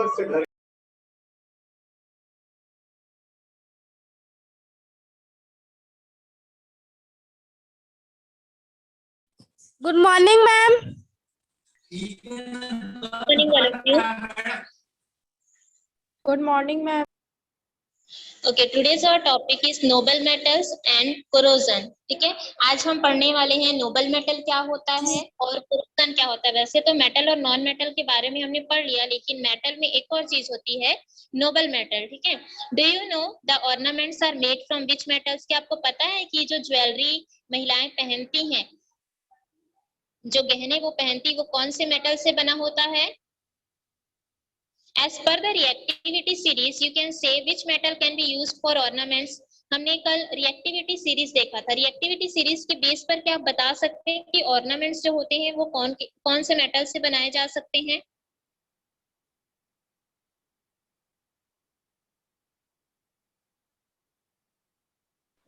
Good morning, ma'am. Morning, all of you. Good morning, ma'am. Okay, today's our topic is noble metals and corrosion. ठीक है, आज हम पढ़ने वाले हैं नोबल मेटल क्या होता है और corrosion क्या होता है। वैसे तो मेटल और नॉन मेटल के बारे में हमने पढ़ लिया, लेकिन मेटल में एक और चीज होती है नोबल मेटल। ठीक है, do you know the ornaments are made from which metals? क्या आपको पता है कि जो ज्वेलरी महिलाएं पहनती हैं, जो गहने वो पहनती, वो कौन से मेटल से बना होता है? As per the reactivity series, you can say which metal can be used for ornaments. हमने कल रिएक्टिविटी सीरीज देखा था। रिएक्टिविटी सीरीज के बेस पर क्या आप बता सकते हैं कि ऑर्नामेंट्स जो होते हैं वो कौन से मेटल से बनाए जा सकते हैं?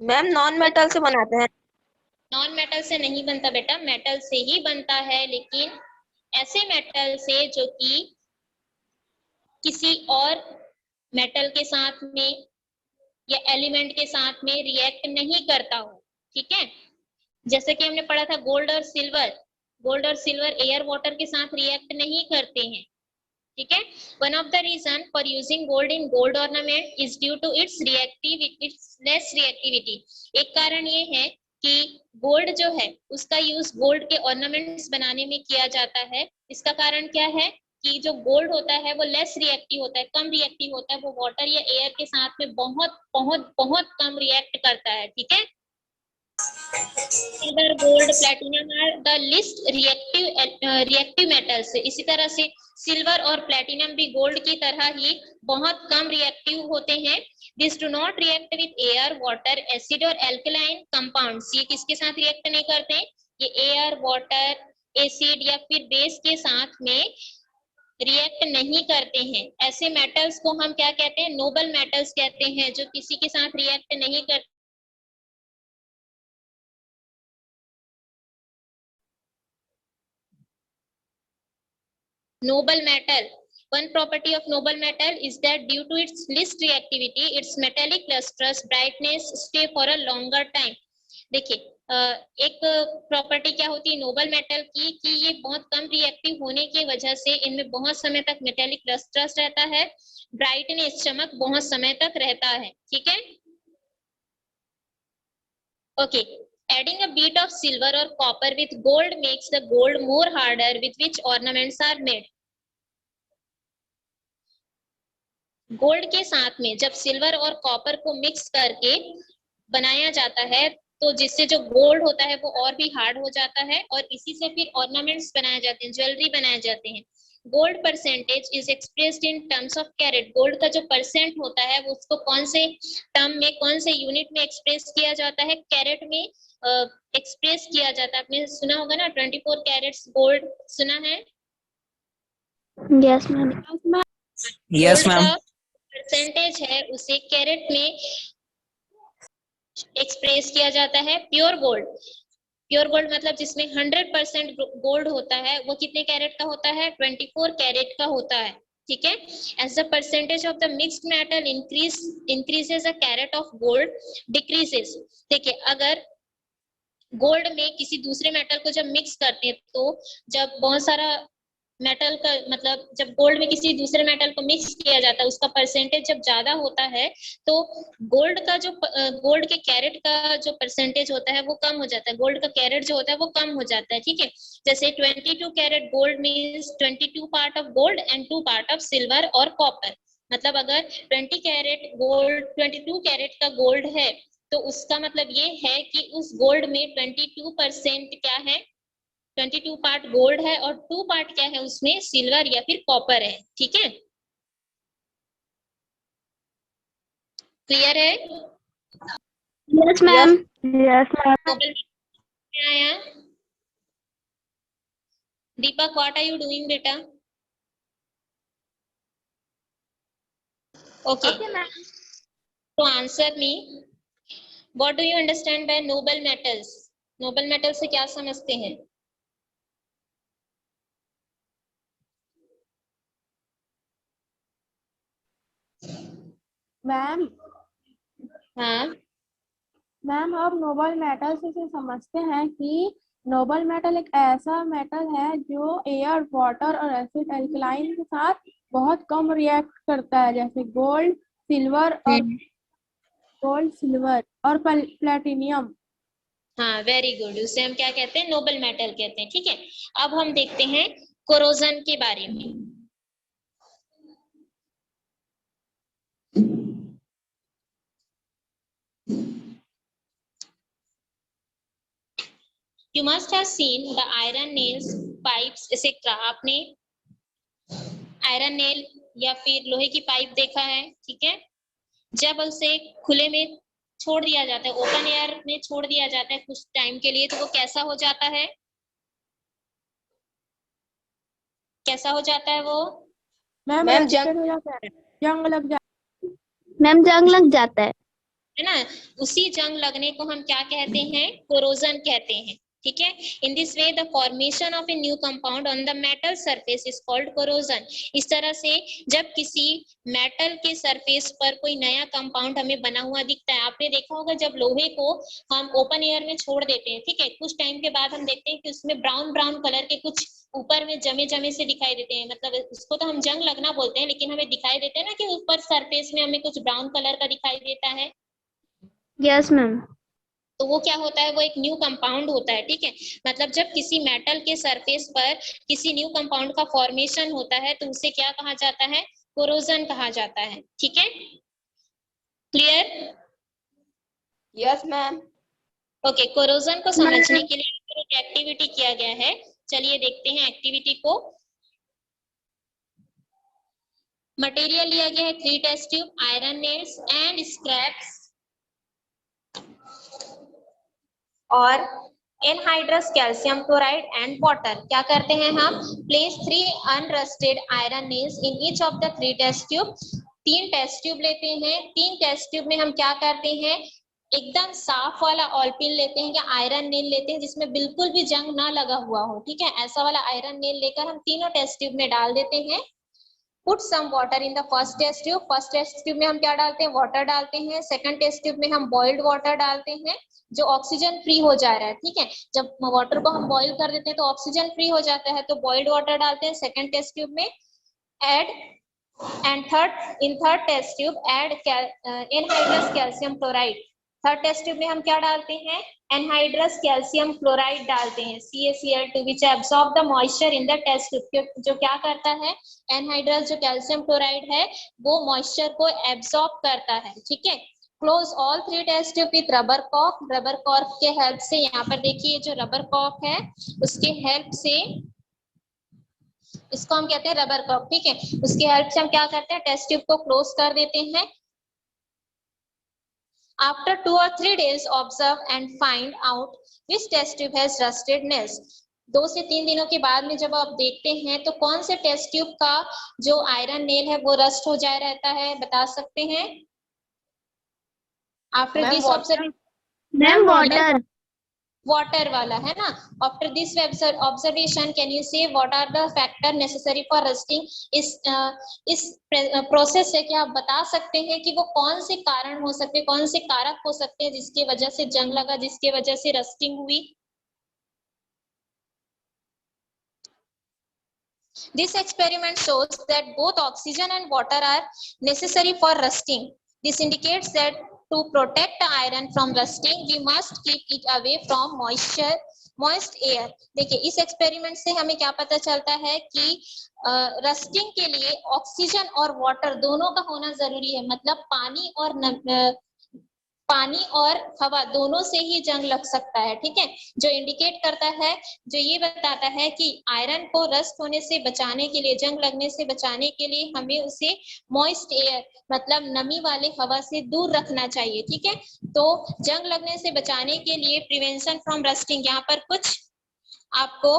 मैम नॉन मेटल से बनाते हैं। नॉन मेटल से नहीं बनता बेटा, मेटल से ही बनता है, लेकिन ऐसे मेटल से जो कि किसी और मेटल के साथ में या एलिमेंट के साथ में रिएक्ट नहीं करता हो। ठीक है, जैसे कि हमने पढ़ा था गोल्ड और सिल्वर एयर वाटर के साथ रिएक्ट नहीं करते हैं। ठीक है, one of the reason for using gold in gold ornament is due to its less reactivity. एक कारण ये है कि गोल्ड जो है उसका यूज गोल्ड के ऑर्नामेंट्स बनाने में किया जाता है। इसका कारण क्या है कि जो गोल्ड होता है वो लेस रिएक्टिव होता है, कम रिएक्टिव होता है, वो वाटर या एयर के साथ में बहुत बहुत बहुत कम रिएक्ट करता है। ठीक है, silver gold platinum are the least reactive metals. इसी तरह से सिल्वर और प्लैटिनम भी गोल्ड की तरह ही बहुत कम रिएक्टिव होते हैं। This do not react with air water acid और एल्कलाइन कंपाउंड्स। ये किसके साथ रिएक्ट नहीं करते? ये एयर वाटर एसिड या फिर बेस के साथ में रिएक्ट नहीं करते हैं। ऐसे मेटल्स को हम क्या कहते हैं? नोबल मेटल्स कहते हैं, जो किसी के साथ रिएक्ट नहीं करते। Noble metal. One property of noble metal is that due to its least reactivity, its metallic lustrous brightness stay for a longer time. देखिए, एक प्रॉपर्टी क्या होती है नोबल मेटल की कि ये बहुत कम रिएक्टिव होने की वजह से इनमें बहुत समय तक मेटेलिक लस्ट्रस रहता है, ब्राइटनेस चमक बहुत समय तक रहता है। ठीक है, okay. Adding a bit of silver or copper with gold makes the gold more harder with which ornaments are made. Gold के साथ में जब सिल्वर और कॉपर को मिक्स करके बनाया जाता है, तो जिससे जो गोल्ड होता है वो और भी हार्ड हो जाता है, और इसी से फिर ऑर्नामेंट्स बनाए जाते हैं, ज्वेलरी बनाए जाते हैं। Gold percentage is expressed in terms of carat. Gold का जो परसेंट होता है वो उसको कौन से टर्म में, कौन से यूनिट में एक्सप्रेस किया जाता है? कैरेट में एक्सप्रेस किया जाता है। आपने सुना होगा ना 24 कैरेट्स गोल्ड, सुना है? Yes ma'am. Yes ma'am. Percentage है उसे कैरेट में एक्सप्रेस किया जाता है। प्योर गोल्ड मतलब जिसमें 100% गोल्ड होता है, वो कितने कैरेट का होता है? 24 कैरेट का होता है। ठीक है, as the percentage of the mixed metal increases, a carat of gold decreases. देखिए, अगर गोल्ड में किसी दूसरे मेटल को जब मिक्स करते हैं, तो जब बहुत सारा मेटल का मतलब जब गोल्ड में किसी दूसरे मेटल को मिक्स किया जाता है, उसका परसेंटेज जब ज्यादा होता है, तो गोल्ड का जो गोल्ड के कैरेट का जो परसेंटेज होता है वो कम हो जाता है, गोल्ड का कैरेट जो होता है वो कम हो जाता है। ठीक है, जैसे 22 carat gold means 22 part of gold and 2 part of silver और कॉपर। मतलब अगर 20 कैरेट गोल्ड 22 कैरेट का गोल्ड है, तो उसका मतलब ये है कि उस गोल्ड में 22% क्या है? 22 पार्ट गोल्ड है और 2 पार्ट क्या है उसमें? सिल्वर या फिर कॉपर है। ठीक है, क्लियर है? Yes ma'am. Yes ma'am. आया दीपक, व्हाट आर यू डूइंग बेटा? ओके, तो answer me, what do you understand bye noble metals? Nobel metal से क्या समझते हैं? मैम हाँ मैम आप नोबल मेटल से समझते हैं कि नोबल मेटल एक ऐसा मेटल है जो एयर, वाटर और एसिड एल्कलाइन के साथ बहुत कम रिएक्ट करता है, जैसे गोल्ड, सिल्वर और प्लेटिनियम। हाँ, वेरी गुड। उसे हम क्या कहते हैं? नोबल मेटल कहते हैं। ठीक है, अब हम देखते हैं कोरोजन के बारे में। You must have seen the iron nails, pipes, etc. आपने आयरन नेल या फिर लोहे की पाइप देखा है, ठीक है। जब उसे खुले में छोड़ दिया जाता है, ओपन एयर में छोड़ दिया जाता है कुछ टाइम के लिए, तो वो कैसा हो जाता है? कैसा हो जाता है वो? मैम मैम रेजिस्टेंट हो जाता है, जंग लग जाता मैम जंग लग जाता है ना। उसी जंग लगने को हम क्या कहते हैं? कोरोजन कहते हैं। ठीक है, इन this way the formation of a new compound on the metal surface is called corrosion. इस तरह से जब किसी मेटल के सरफेस पर कोई नया कंपाउंड हमें बना हुआ दिखता है, आपने देखा होगा जब लोहे को हम ओपन एयर में छोड़ देते हैं, ठीक है, कुछ टाइम के बाद हम देखते हैं कि उसमें ब्राउन ब्राउन कलर के कुछ ऊपर में जमे जमे से दिखाई देते हैं। मतलब उसको तो हम जंग लगना बोलते हैं, लेकिन हमें दिखाई देते हैं ना कि ऊपर सरफेस में हमें कुछ ब्राउन कलर का दिखाई देता है। Yes ma'am. तो वो क्या होता है? वो एक न्यू कंपाउंड होता है। ठीक है, मतलब जब किसी मेटल के सरफेस पर किसी न्यू कंपाउंड का फॉर्मेशन होता है तो उसे क्या कहा जाता है? कोरोजन कहा जाता है। ठीक है, clear? Yes ma'am. Okay, corrosion को समझने के लिए एक एक्टिविटी किया गया है। चलिए देखते हैं एक्टिविटी को। मटेरियल लिया गया है 3 test tube, iron nails and scraps और anhydrous calcium chloride and water. क्या करते हैं हम? Place 3 unrusted iron nails in each of the 3 test tube. 3 test tube लेते हैं। 3 टेस्ट ट्यूब में हम क्या करते हैं? एकदम साफ वाला ऑलपिन लेते हैं या आयरन नेल लेते हैं जिसमें बिल्कुल भी जंग ना लगा हुआ हो। ठीक है, ऐसा वाला आयरन नेल लेकर हम तीनों टेस्ट ट्यूब में डाल देते हैं। Put some water in the first test tube. First test tube में हम क्या डालते हैं? वाटर डालते हैं। सेकंड टेस्ट ट्यूब में हम बॉइल्ड वाटर डालते हैं जो ऑक्सीजन फ्री हो जा रहा है। ठीक है, जब वाटर को हम बॉईल कर देते हैं तो ऑक्सीजन फ्री हो जाता है, तो बॉइल्ड वाटर डालते हैं सेकंड टेस्ट ट्यूब में। Add and third test tube add anhydrous calcium chloride. Third test tube में हम क्या डालते हैं? एनहाइड्रस कैल्शियम क्लोराइड डालते हैं, CaCl2, which absorb the moisture in the test tube। जो क्या करता है? एनहाइड्रस जो कैल्शियम क्लोराइड है वो मॉइस्चर को एब्सॉर्ब करता है। ठीक है, close all 3 test tube with rubber cork. Rubber cork के हेल्प से, यहाँ पर देखिए जो रबर कॉर्क है उसके हेल्प से, इसको हम कहते हैं रबर कॉर्क। ठीक है, उसके हेल्प से हम क्या करते हैं? टेस्ट ट्यूब को क्लोज कर देते हैं। After 2 or 3 days, observe and find out which test tube has rusted nails। 2 से 3 दिनों के बाद में जब आप देखते हैं तो कौन से टेस्ट ट्यूब का जो आयरन नेल है वो रस्ट हो जाए रहता है, बता सकते हैं? After this observation ma'am water. Water वाला है ना। After this observation can you say what are the factor necessary for rusting. इस प्रोसेस से क्या आप बता सकते हैं कि वो कौन से कारण हो सकते हैं, कौन से कारक हो सकते हैं जिसकी वजह से जंग लगा, जिसकी वजह से रस्टिंग हुई? This experiment shows that both oxygen and water are necessary for rusting. This indicates that to protect the iron from rusting, we must keep it away from moist air। देखिए, इस एक्सपेरिमेंट से हमें क्या पता चलता है कि रस्टिंग के लिए ऑक्सीजन और वाटर दोनों का होना जरूरी है। मतलब पानी और हवा दोनों से ही जंग लग सकता है। ठीक है, जो इंडिकेट करता है, जो ये बताता है कि आयरन को रस्ट होने से बचाने के लिए, जंग लगने से बचाने के लिए हमें उसे मॉइस्ट एयर मतलब नमी वाले हवा से दूर रखना चाहिए। ठीक है, तो जंग लगने से बचाने के लिए प्रिवेंशन फ्रॉम रस्टिंग, यहाँ पर कुछ आपको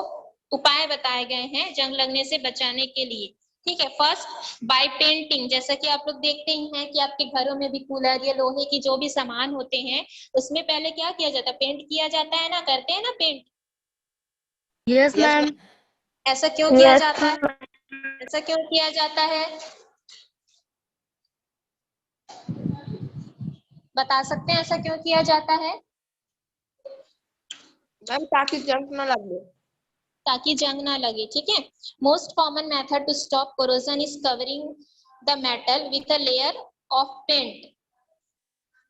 उपाय बताए गए हैं जंग लगने से बचाने के लिए। ठीक है, फर्स्ट बाय पेंटिंग। जैसा कि आप लोग देखते ही हैं कि आपके घरों में भी कूलर या लोहे की जो भी सामान होते हैं उसमें पहले क्या किया जाता है? पेंट किया जाता है ना, करते हैं ना पेंट। Yes ma'am. ऐसा क्यों किया जाता है? ऐसा क्यों किया जाता है? बता सकते हैं ऐसा क्यों किया जाता है? मैम ताकि जंग ना लगे। ताकि जंग ना लगे, ठीक है। Most common method to stop corrosion is covering the metal with a layer of paint.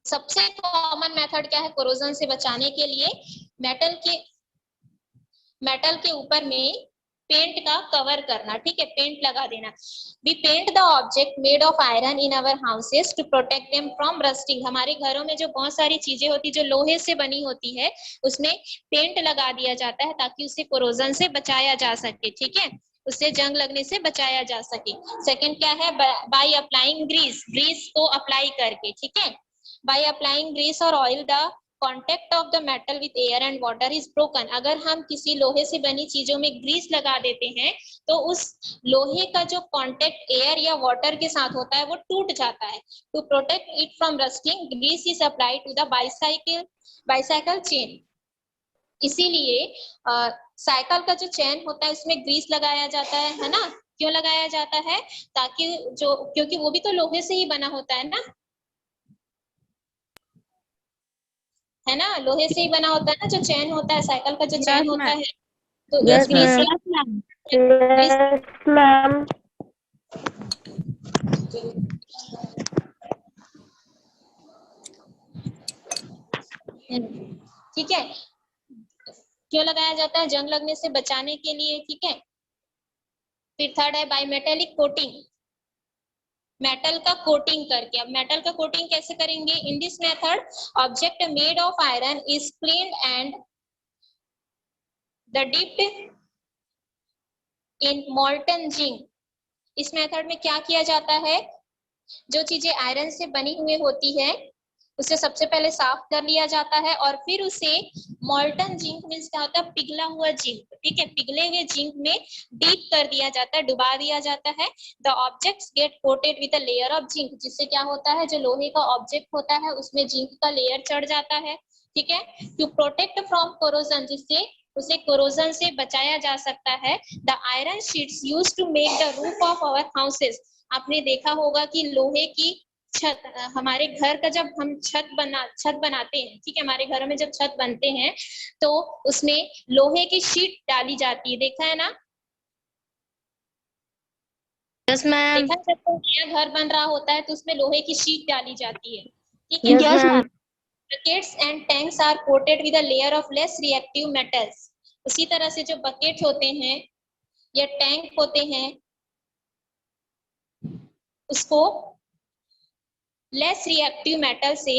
सबसे कॉमन मेथड क्या है कोरोजन से बचाने के लिए? मेटल के ऊपर में पेंट का कवर करना, ठीक है, पेंट लगा देना। We paint the object made of iron in our houses to protect them from rusting. हमारे घरों में जो बहुत सारी चीजें होती जो लोहे से बनी होती है उसमें पेंट लगा दिया जाता है ताकि उसे कोरोजन से बचाया जा सके, ठीक है, उससे जंग लगने से बचाया जा सके। सेकंड क्या है? बाय अप्लाइंग ग्रीस, ग्रीस को अप्लाई करके, ठीक है। बाय अप्लाइंग ग्रीस और oil the contact of the metal with air and water is broken. अगर हम किसी लोहे से बनी चीजों में ग्रीस लगा देते हैं तो उस लोहे का जो कांटेक्ट एयर या वाटर के साथ होता है वो टूट जाता है। To protect it from rusting grease is applied to the bicycle chain. इसीलिए साइकिल का जो चेन होता है उसमें ग्रीस लगाया जाता है ना। क्यों लगाया जाता है? ताकि जो, क्योंकि वो भी तो लोहे से ही बना होता है ना, लोहे से ही बना होता है ना, जो चेन होता है साइकिल का जो चेन होता है, तो Yes, Greece ma'am. Greece ma'am. ठीक है। क्यों लगाया जाता है? जंग लगने से बचाने के लिए, ठीक है। फिर थर्ड है बाय मेटेलिक कोटिंग, मेटल का कोटिंग करके। अब मेटल का कोटिंग कैसे करेंगे? In this method object made of iron is cleaned and the dipped in molten zinc. इस मेथड में क्या किया जाता है? जो चीजें आयरन से बनी हुई होती है उसे सबसे पहले साफ कर लिया जाता है और फिर उसे मोल्टन जिंक मींस क्या होता है? पिघला हुआ जिंक, ठीक है, पिघले हुए जिंक में डीप कर दिया जाता है, डुबा दिया जाता है। The objects get coated with a layer of zinc, जिससे क्या होता है? जो लोहे का ऑब्जेक्ट होता है उसमें जिंक का लेयर चढ़ जाता है, ठीक है। टू प्रोटेक्ट फ्रॉम कोरोजन, जिससे उसे कोरोजन से बचाया जा सकता है। The iron sheets used to make the roof of our houses. आपने देखा होगा कि लोहे की छत, हमारे घर का जब हम छत बनाते हैं, ठीक है, हमारे घरों में जब छत बनते हैं तो उसमें लोहे की शीट डाली जाती है, देखा है ना? Yes, ma'am. देखा है, जब कोई नया घर बन रहा होता है तो उसमें लोहे की शीट डाली जाती है, ठीक है। Yes, ma'am. Buckets and tanks are coated with a layer of less reactive metals. उसी तरह से जो बकेट होते हैं या टैंक होते हैं उसको लेस रिएक्टिव मेटल से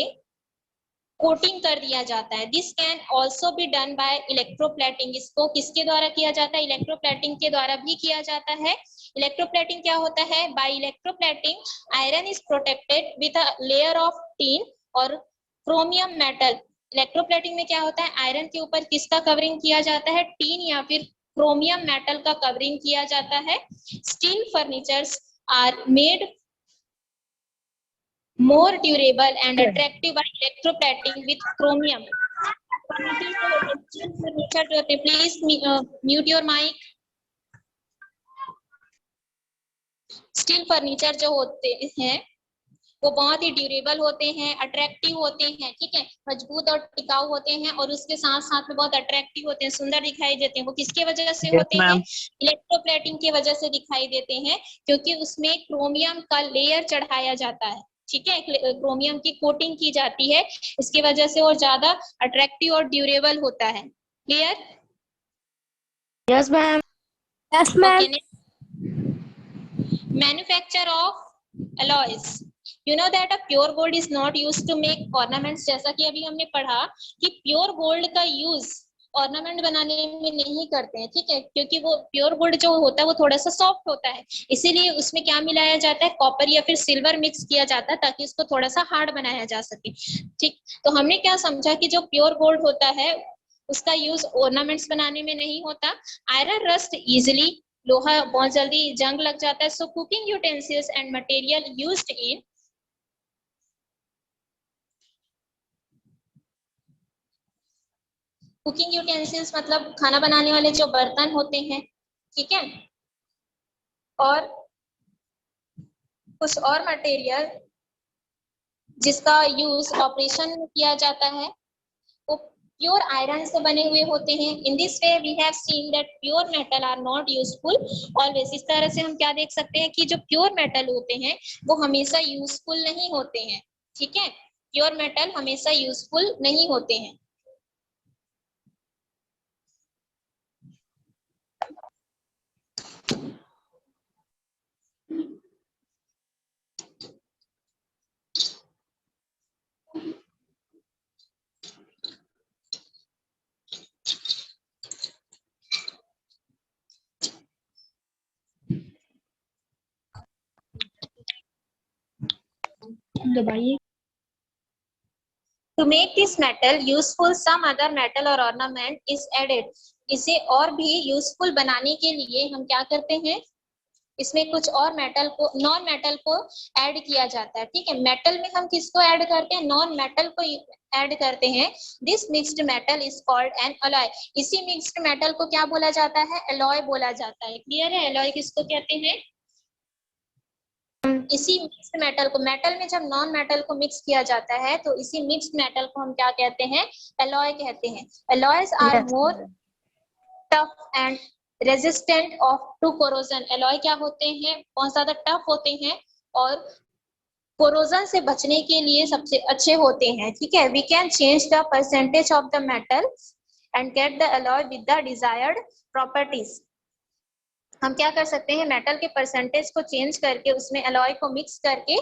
कोटिंग कर दिया जाता है। This can also be done by electroplating. इसको किसके द्वारा किया जाता है? इलेक्ट्रोप्लेटिंग के द्वारा भी किया जाता है। इलेक्ट्रोप्लेटिंग क्या होता है? By electroplating iron is protected with a layer of tin और क्रोमियम मेटल। इलेक्ट्रोप्लेटिंग में क्या होता है? आयरन के ऊपर किसका कवरिंग किया जाता है? टीन या फिर क्रोमियम मेटल का कवरिंग किया जाता है। Steel furnitures are made more durable and attractive by electroplating with chromium. Furniture जो होते हैं, please mute your mic. Steel furniture जो होते हैं वो बहुत ही ड्यूरेबल होते हैं, अट्रैक्टिव होते हैं, ठीक है, मजबूत और टिकाऊ होते हैं और उसके साथ साथ में बहुत अट्रैक्टिव होते हैं, सुंदर दिखाई देते हैं। वो किसके वजह से Yes, होते हैं? ma'am. इलेक्ट्रोप्लेटिंग की वजह से दिखाई देते हैं, क्योंकि उसमें क्रोमियम का लेयर चढ़ाया जाता है, ठीक है, क्रोमियम की कोटिंग की जाती है, इसकी वजह से और ज्यादा अट्रैक्टिव और ड्यूरेबल होता है। Clear? Yes, ma'am. Yes ma'am. Okay, manufacture of alloys. You know that a pure gold is not used to make ornaments. जैसा कि अभी हमने पढ़ा कि प्योर गोल्ड का यूज ऑर्नामेंट बनाने में नहीं करते हैं, ठीक है, क्योंकि वो प्योर गोल्ड जो होता है वो थोड़ा सा सॉफ्ट होता है, इसीलिए उसमें क्या मिलाया जाता है? कॉपर या फिर सिल्वर मिक्स किया जाता है ताकि उसको थोड़ा सा हार्ड बनाया जा सके, ठीक। तो हमने क्या समझा कि जो प्योर गोल्ड होता है उसका यूज ऑर्नामेंट्स बनाने में नहीं होता। आयरन रस्ट इजिली, लोहा बहुत जल्दी जंग लग जाता है। So cooking utensils and material used in cooking utensils मतलब खाना बनाने वाले जो बर्तन होते हैं, ठीक है, और कुछ और मटेरियल जिसका यूज ऑपरेशन में किया जाता है वो प्योर आयरन से बने हुए होते हैं। In this way we have seen that pure metal are not useful always. इस तरह से हम क्या देख सकते हैं कि जो प्योर मेटल होते हैं वो हमेशा यूजफुल नहीं होते हैं। ठीक है, प्योर मेटल हमेशा यूजफुल नहीं होते हैं। दबाइए। To make this metal useful, some other metal or ornament is added. इसे और भी यूजफुल बनाने के लिए हम क्या करते हैं, इसमें कुछ और मेटल को, नॉन मेटल को ऐड किया जाता है। ठीक है, मेटल में हम किसको ऐड करते हैं, नॉन मेटल को ऐड करते हैं। This mixed metal is called an alloy. इसी मिक्स्ड मेटल को क्या बोला जाता है, अलॉय बोला जाता है। क्लियर है, अलॉय किसको कहते हैं। इसी मिक्स्ड मेटल को, मेटल में जब नॉन मेटल को मिक्स किया जाता है तो इसी मिक्स्ड मेटल को हम क्या कहते हैं, अलॉय कहते हैं। Alloys are more tough and resistant of to corrosion. Alloy क्या होते हैं, बहुत ज्यादा टफ होते हैं और कोरोजन से बचने के लिए सबसे अच्छे होते हैं। ठीक है, we can change the percentage of the metal and get the alloy with the desired properties. हम क्या कर सकते हैं, मेटल के परसेंटेज को चेंज करके उसमें अलॉय को मिक्स करके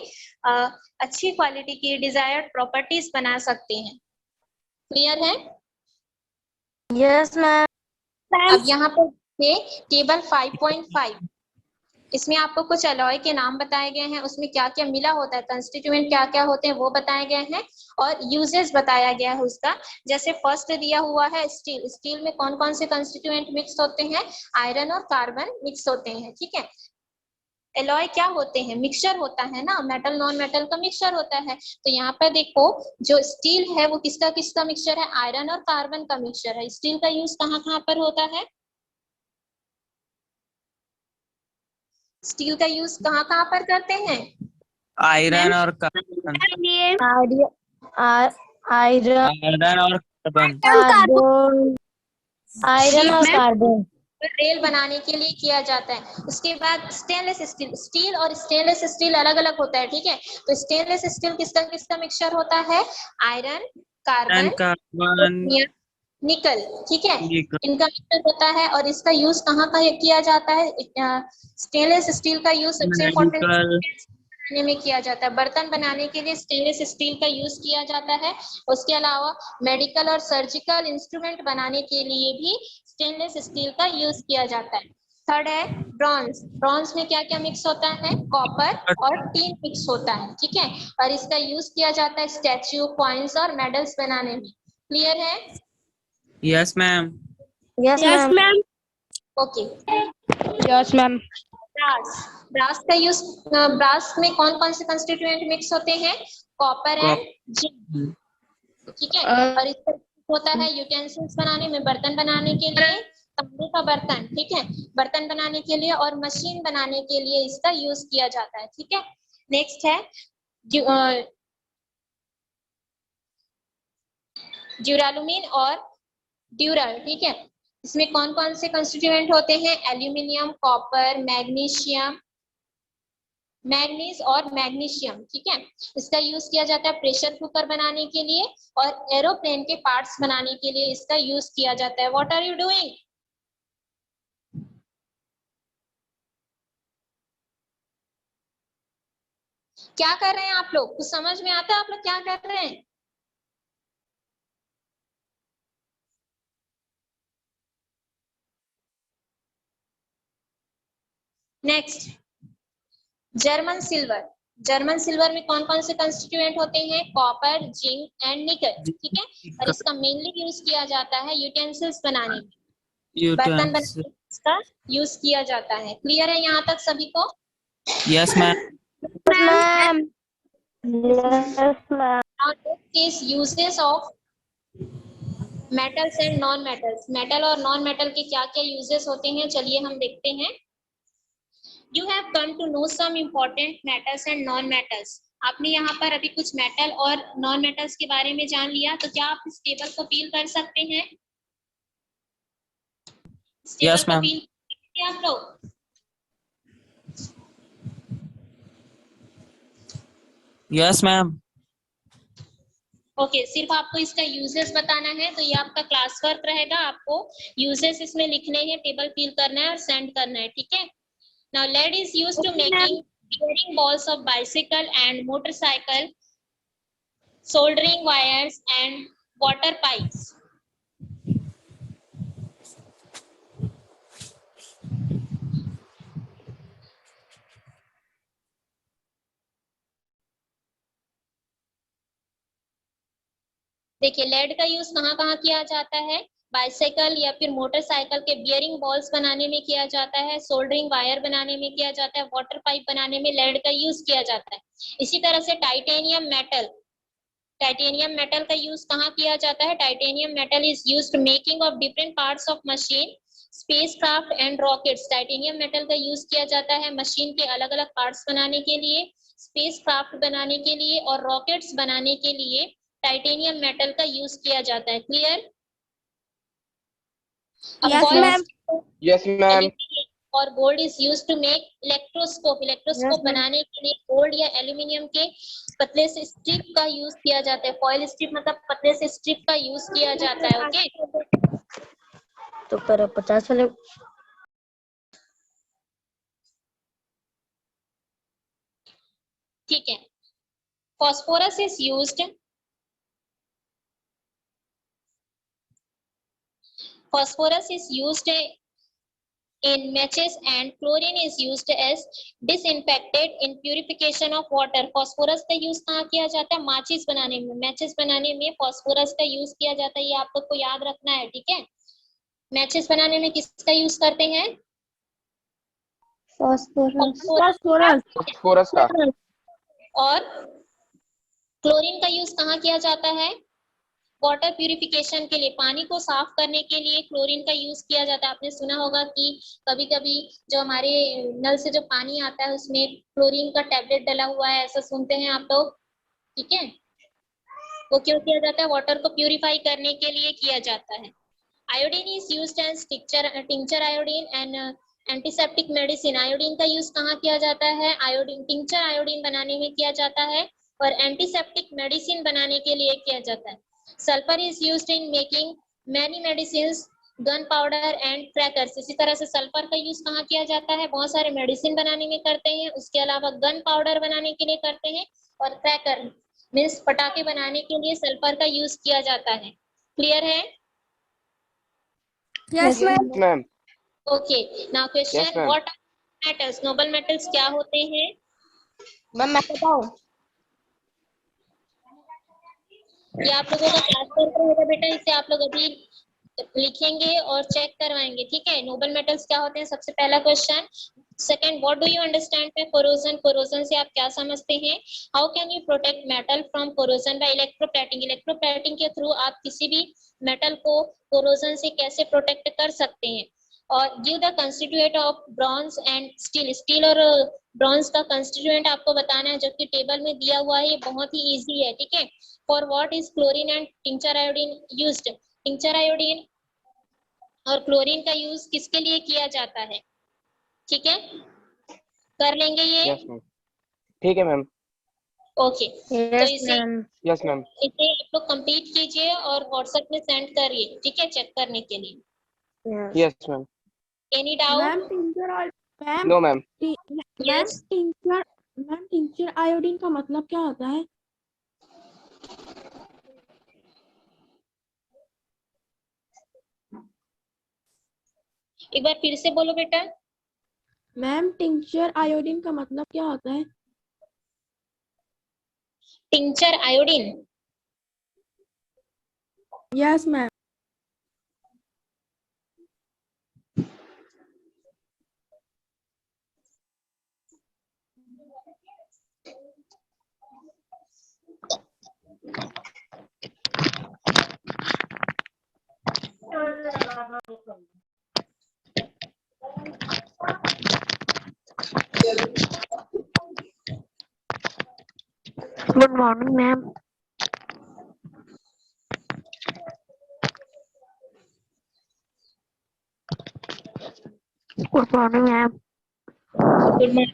अच्छी क्वालिटी की डिजायर्ड प्रॉपर्टीज बना सकते हैं। क्लियर है। Yes ma'am. अब यहाँ पर टेबल 5.5, इसमें आपको कुछ अलॉय के नाम बताए गए हैं, उसमें क्या क्या मिला होता है, कंस्टिट्यूएंट क्या क्या होते हैं वो बताए गए हैं और यूजेस बताया गया है उसका। जैसे फर्स्ट दिया हुआ है स्टील। स्टील में कौन कौन से कंस्टिट्यूएंट मिक्स होते हैं, आयरन और कार्बन मिक्स होते हैं। ठीक है, एलॉय क्या होते हैं, मिक्सचर होता है ना, मेटल नॉन मेटल का मिक्सचर होता है। तो यहाँ पर देखो जो स्टील है वो किसका किसका मिक्सचर है, आयरन और कार्बन का मिक्सचर है। स्टील का यूज कहाँ कहाँ पर होता है, स्टील का यूज कहाँ कहाँ पर करते हैं, आयरन और कार्बन। आयरन और कार्बन। आयरन और कार्बन रेल बनाने के लिए किया जाता है। उसके बाद स्टेनलेस स्टील। स्टील और स्टेनलेस स्टील अलग अलग होता है। ठीक है, तो स्टेनलेस स्टील किसका किसका मिक्सचर होता है, आयरन, कार्बन, निकल। ठीक है, इनका मिक्सचर होता है और इसका यूज कहाँ का किया जाता है, स्टेनलेस स्टील का यूज सबसे इम्पोर्टेंट बनाने में किया जाता है। बर्तन बनाने के लिए स्टेनलेस स्टील का यूज किया जाता है। उसके अलावा मेडिकल और सर्जिकल इंस्ट्रूमेंट बनाने के लिए भी स्टेनलेस स्टील का यूज किया जाता है। थर्ड है ब्रॉन्ज। ब्रॉन्ज में क्या क्या मिक्स होता है, कॉपर और टीन मिक्स होता है। ठीक है, और इसका यूज किया जाता है स्टैच्यू, कॉइन्स और मेडल्स बनाने में। क्लियर है। Yes ma'am. Yes ma'am. Okay, yes ma'am. Brass. Brass का यूज, ब्रास में कौन कौन से कंस्टिट्यूएंट मिक्स होते हैं, कॉपर एंड जिंक। ठीक है, और इसका होता है यूटेंसिल्स बनाने में, बर्तन बनाने के लिए, तांबे का बर्तन। ठीक है, बर्तन बनाने के लिए और मशीन बनाने के लिए इसका यूज किया जाता है। ठीक है, नेक्स्ट है ड्यूरालुमिन और ड्यूरल। ठीक है, इसमें कौन कौन से कंस्टिट्यूएंट होते हैं, एल्यूमिनियम, कॉपर, मैग्नीशियम, मैग्नीज और मैग्नीशियम। ठीक है, इसका यूज किया जाता है प्रेशर कुकर बनाने के लिए और एरोप्लेन के पार्ट्स बनाने के लिए इसका यूज किया जाता है। व्हाट आर यू डूइंग, क्या कर रहे हैं आप लोग, कुछ समझ में आता है आप लोग क्या कर रहे हैं। Next German silver. German silver में कौन कौन से कंस्टिट्यूएंट होते हैं, कॉपर, जिंक एंड निकल। ठीक है, और इसका मेनली यूज किया जाता है यूटेंसिल्स बनाने में, बर्तन बनाने में इसका यूज किया जाता है। क्लियर है यहाँ तक सभी को। Yes ma'am. Is uses of metals and non metals। Metal और नॉन मेटल के क्या क्या यूजेस होते हैं, चलिए हम देखते हैं। You have come to know some important metals and non metals। आपने यहाँ पर अभी कुछ मेटल और नॉन मेटल्स के बारे में जान लिया, तो क्या आप इस टेबल को फील कर सकते हैं? इस टेबल Yes, को ma'am. फील करते हैं आप लोग? Yes, ma'am. ओके, सिर्फ आपको इसका यूजेस बताना है, तो ये आपका क्लास वर्क रहेगा। आपको यूजेस इसमें लिखने हैं, टेबल फिल करना है और सेंड करना है, ठीक है। Now lead is used to making bearing balls of bicycle and motorcycle, soldering wires and water pipes. देखिए, लेड का यूज कहाँ कहाँ किया जाता है? बाइसाइकिल या फिर मोटरसाइकिल के बियरिंग बॉल्स बनाने में किया जाता है, सोल्डरिंग वायर बनाने में किया जाता है, वाटर पाइप बनाने में लेड का यूज किया जाता है। इसी तरह से टाइटेनियम मेटल का यूज कहाँ किया जाता है? Titanium metal is used making of different parts of machine, spacecraft and rockets. Titanium metal का यूज किया जाता है मशीन के अलग अलग पार्ट्स बनाने के लिए, स्पेसक्राफ्ट बनाने के लिए और रॉकेट्स बनाने के लिए टाइटेनियम मेटल का यूज किया जाता है। Clear? Yes, ma'am. Yes, ma'am. और gold is use to make electroscope. Electroscope बनाने के लिए गोल्ड या एल्यूमिनियम के पतले से स्ट्रिप का यूज किया जाता है। फॉइल स्ट्रिप मतलब पतले से स्ट्रिप का यूज किया जाता है। ओके, तो पर 50 वाले ठीक है। Phosphorus is used in matches and chlorine is used as disinfectant in purification of water. Phosphorus का यूज कहाँ किया जाता है? माचिस बनाने में, मैचेस बनाने में फास्फोरस का यूज किया जाता है। ये आप लोग को याद रखना है, ठीक है। मैचेस बनाने में किसका यूज करते हैं? फॉस्फोरस Phosphorus का. और क्लोरीन का यूज कहाँ किया जाता है? वाटर प्यूरिफिकेशन के लिए, पानी को साफ करने के लिए क्लोरीन का यूज किया जाता है। आपने सुना होगा कि कभी कभी जो हमारे नल से जो पानी आता है उसमें क्लोरीन का टैबलेट डला हुआ है, ऐसा सुनते हैं आप लोग, ठीक है। वो क्यों किया जाता है? वाटर को प्यूरिफाई करने के लिए किया जाता है। Iodine is used as tincture iodine and antiseptic medicine. Iodine का यूज कहाँ किया जाता है? आयोडीन टिंचर आयोडीन बनाने में किया जाता है और एंटीसेप्टिक मेडिसिन बनाने के लिए किया जाता है। Sulphur is used in making many medicines, gun powder and crackers. इसी तरह से सल्फर का यूज कहाँ किया जाता है? बहुत सारे मेडिसिन बनाने में करते हैं, उसके अलावा गन पाउडर बनाने के लिए करते हैं और क्रैकर मीन्स पटाखे बनाने के लिए सल्फर का यूज किया जाता है। क्लियर है? Yes, ma'am. Ma'am. Okay, now question, Yes, ma'am. What are metals? Noble metals क्या होते हैं? मैम मैं बताऊं? ये आप लोगों का क्लास वर्क रहेगा बेटा, इसे आप लोग अभी लिखेंगे और चेक करवाएंगे, ठीक है। नोबल मेटल्स क्या होते हैं, सबसे पहला question. Second, what do you understand by corrosion? Corrosion से आप क्या समझते हैं? How can you protect metal from corrosion? By electroplating. Electroplating के थ्रू आप किसी भी मेटल को कोरोजन से कैसे प्रोटेक्ट कर सकते हैं? और give the constituent of bronze and steel. Steel और ब्रॉन्ज का कंस्टिट्यूएंट आपको बताना है, जो कि टेबल में दिया हुआ है, ये बहुत ही इजी है, ठीक है। For what is chlorine and tincture iodine used? Tincture iodine और क्लोरीन का यूज किसके लिए किया जाता है? ठीक है, कर लेंगे ये? Yes, ma'am. ठीक है मैम. ओके, तो Yes, इसे ma'am. Yes, ma'am. आप लोग कंप्लीट कीजिए और व्हाट्सएप में सेंड करिए, ठीक है, चेक करने के लिए। Yes, ma'am. Any doubt? No, ma'am. Yes, tincture iodine का मतलब क्या होता है? एक बार फिर से बोलो बेटा। मैम टिंचर आयोडीन का मतलब क्या होता है? Tincture iodine, yes ma'am. Good morning ma'am. Good morning ma'am. Good morning.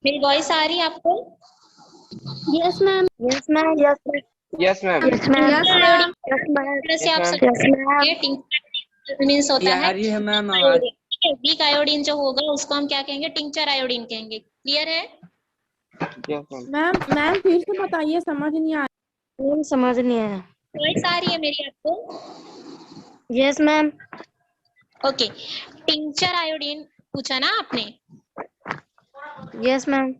मेरी वॉइस आ रही है आपको? Yes ma'am. Yes ma'am. Yes ma'am. Yes ma'am. Yes ma'am. Tincture iodine yes ma'am. तरह से आप Yes, समझ यस मैम। ये टिंचर मींस होता है आ रही है मैम आवाज। आयोडीन, ठीक है। वीक आयोडीन जो होगा उसको हम क्या कहेंगे? टिंचर आयोडीन कहेंगे। क्लियर है? Yes, ma'am. मैम फिर से बताइए, समझ नहीं आया। मैम समझ नहीं आया। वॉइस आ रही है मेरी आपको? Yes ma'am. Okay, tincture iodine पूछा ना आपने? Yes ma'am.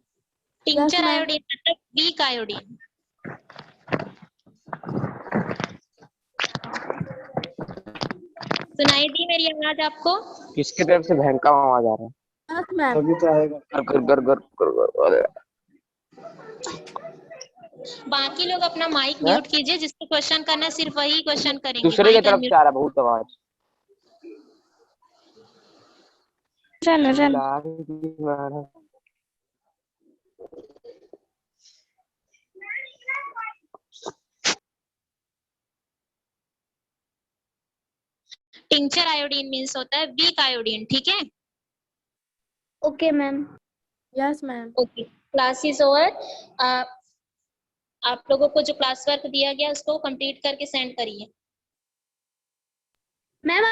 Tincture ma'am. Iodine मतलब वीक आयोडीन। सुनाई दी मेरी आवाज आपको? किसकी तरफ से भयंकर आवाज आ रहा है? Yes ma'am. अभी तो आएगा। कर कर कर कर कर कर। बाकी लोग अपना माइक हैं? म्यूट कीजिए, जिसको क्वेश्चन करना है सिर्फ वही क्वेश्चन करेंगे। दूसरे की माइक तरफ अनम्यूट। से आ रहा है बहुत आवाज। चल चल। टिंचर आयोडीन मींस होता है वीक आयोडीन, ठीक है? Okay ma'am. Yes ma'am. Okay, class is over. आप लोगों को जो क्लास वर्क दिया गया उसको कंप्लीट करके सेंड करिए। मैम